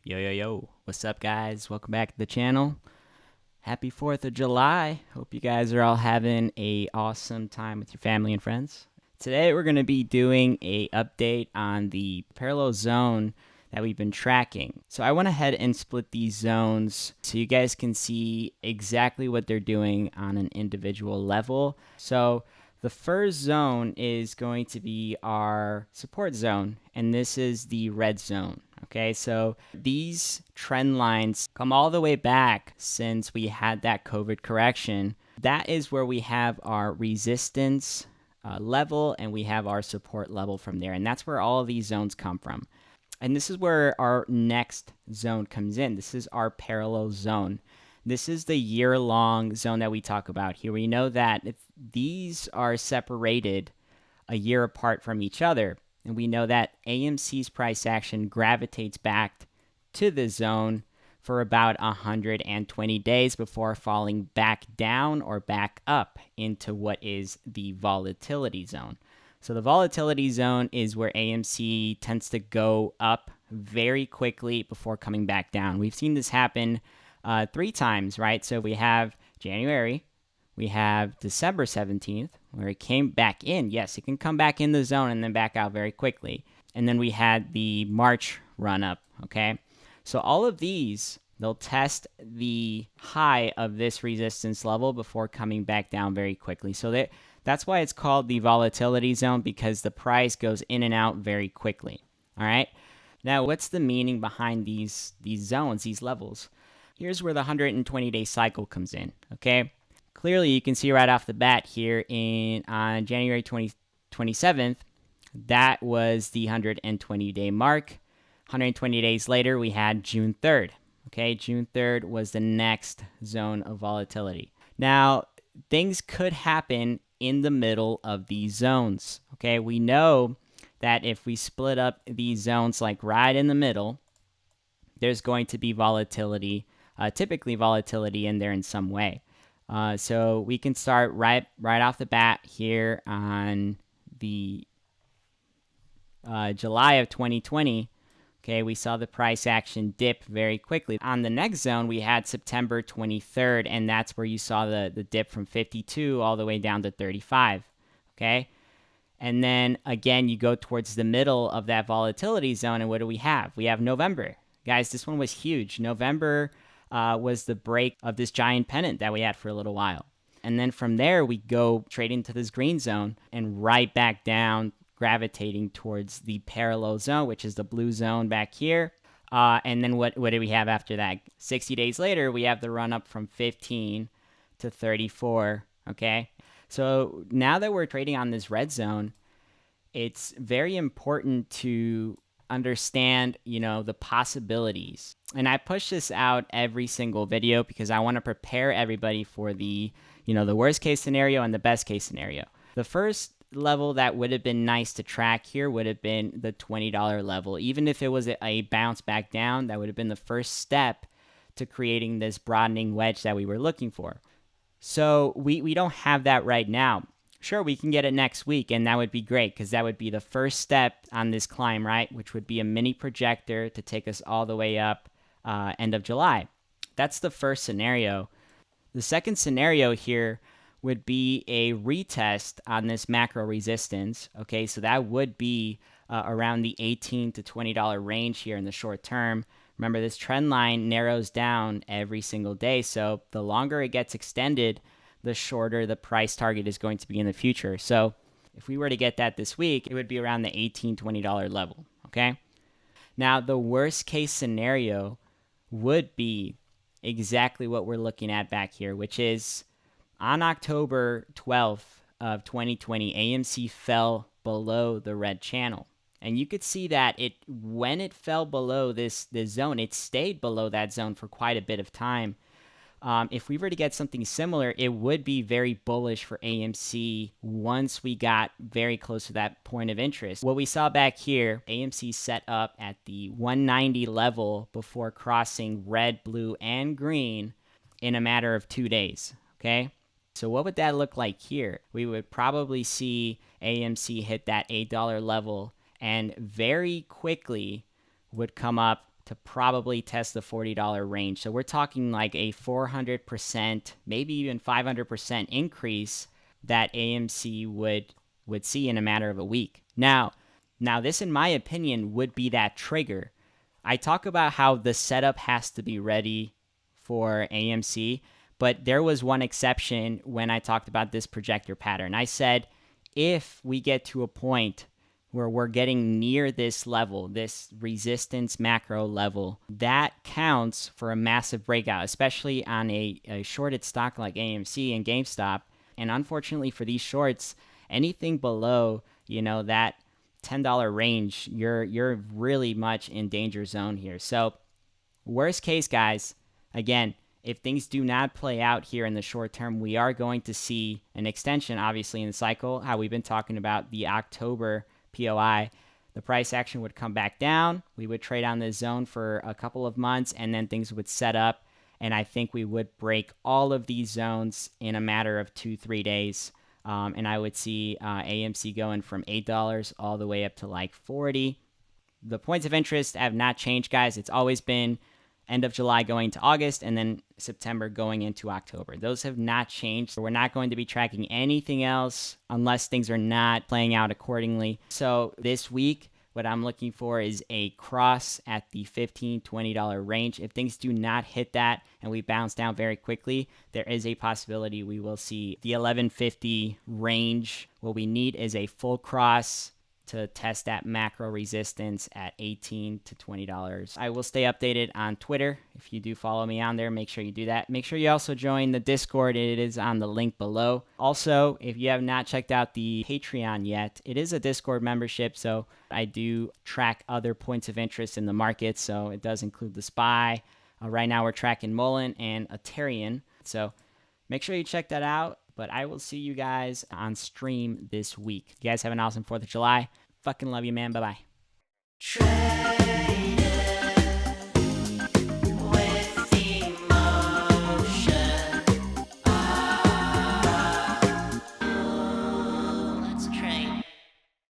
Yo, what's up, guys? Welcome back to the channel. Happy 4th of July. Hope you guys are all having a awesome time with your family and friends. Today we're going to be doing a update on the parallel zone that we've been tracking. So I went ahead and split these zones so you guys can see exactly what they're doing on an individual level. So the first zone is going to be our support zone, and this is the red zone. Okay, so these trend lines come all the way back since we had that COVID correction. That is where we have our resistance level and we have our support level from there. And that's where all of these zones come from. And this is where our next zone comes in. This is our parallel zone. This is the year-long zone that we talk about here. We know that if these are separated a year apart from each other, and we know that AMC's price action gravitates back to the zone for about 120 days before falling back down or back up into what is the volatility zone. So the volatility zone is where AMC tends to go up very quickly before coming back down. We've seen this happen 3 times, right? So we have January, we have December 17th, where it came back in. Yes, it can come back in the zone and then back out very quickly. And then we had the March run up, okay? So all of these, they'll test the high of this resistance level before coming back down very quickly. So that's why it's called the volatility zone, because the price goes in and out very quickly, all right? Now, what's the meaning behind these zones, these levels? Here's where the 120-day cycle comes in, okay? Clearly, you can see right off the bat here on January 27th, that was the 120-day mark. 120 days later, we had June 3rd. Okay, June 3rd was the next zone of volatility. Now, things could happen in the middle of these zones. Okay, we know that if we split up these zones like right in the middle, there's going to be volatility, typically volatility in there in some way. So we can start right off the bat here on the July of 2020. Okay, we saw the price action dip very quickly. On the next zone, we had September 23rd, and that's where you saw the dip from 52 all the way down to 35. Okay, and then again, you go towards the middle of that volatility zone, and what do we have? We have November. Guys, this one was huge. November was the break of this giant pennant that we had for a little while. And then from there, we go straight into this green zone and right back down, gravitating towards the parallel zone, which is the blue zone back here. And then what do we have after that? 60 days later, we have the run up from 15 to 34, okay? So now that we're trading on this red zone, it's very important to understand, the possibilities. And I push this out every single video because I want to prepare everybody for the worst case scenario and the best case scenario. The first level that would have been nice to track here would have been the $20 level. Even if it was a bounce back down, that would have been the first step to creating this broadening wedge that we were looking for. So we don't have that right now. Sure, we can get it next week, and that would be great because that would be the first step on this climb, right? Which would be a mini projector to take us all the way up end of July. That's the first scenario. The second scenario here would be a retest on this macro resistance. Okay, so that would be around the $18 to $20 range here in the short term. Remember, this trend line narrows down every single day, so the longer it gets extended, the shorter the price target is going to be in the future. So if we were to get that this week, it would be around the $18, $20 level, okay? Now, the worst case scenario would be exactly what we're looking at back here, which is on October 12th of 2020, AMC fell below the red channel. And you could see that when it fell below this zone, it stayed below that zone for quite a bit of time. If we were to get something similar, it would be very bullish for AMC once we got very close to that point of interest. What we saw back here, AMC set up at the 190 level before crossing red, blue, and green in a matter of 2 days, okay? So what would that look like here? We would probably see AMC hit that $8 level and very quickly would come up to probably test the $40 range. So we're talking like a 400%, maybe even 500% increase that AMC would see in a matter of a week. Now this, in my opinion, would be that trigger. I talk about how the setup has to be ready for AMC, but there was one exception when I talked about this projector pattern. I said, if we get to a point where we're getting near this level, this resistance macro level, that counts for a massive breakout, especially on a shorted stock like AMC and GameStop. And unfortunately for these shorts, anything below, that $10 range, you're really much in danger zone here. So worst case, guys, again, if things do not play out here in the short term, we are going to see an extension, obviously, in the cycle, how we've been talking about the October POI. The price action would come back down. We would trade on this zone for a couple of months, and then things would set up. And I think we would break all of these zones in a matter of 2-3 days. And I would see AMC going from $8 all the way up to like 40. The points of interest have not changed, guys. It's always been end of July going to August, and then September going into October. Those have not changed. We're not going to be tracking anything else unless things are not playing out accordingly. So this week, what I'm looking for is a cross at the $15, $20 range. If things do not hit that and we bounce down very quickly, there is a possibility we will see the 1150 range. What we need is a full cross to test that macro resistance at $18 to $20. I will stay updated on Twitter. If you do follow me on there, make sure you do that. Make sure you also join the Discord. It is on the link below. Also, if you have not checked out the Patreon yet, it is a Discord membership, so I do track other points of interest in the market, so it does include the SPY. Right now we're tracking Mullen and Ethereum, so make sure you check that out. But I will see you guys on stream this week. You guys have an awesome 4th of July. Fucking love you, man. Bye-bye.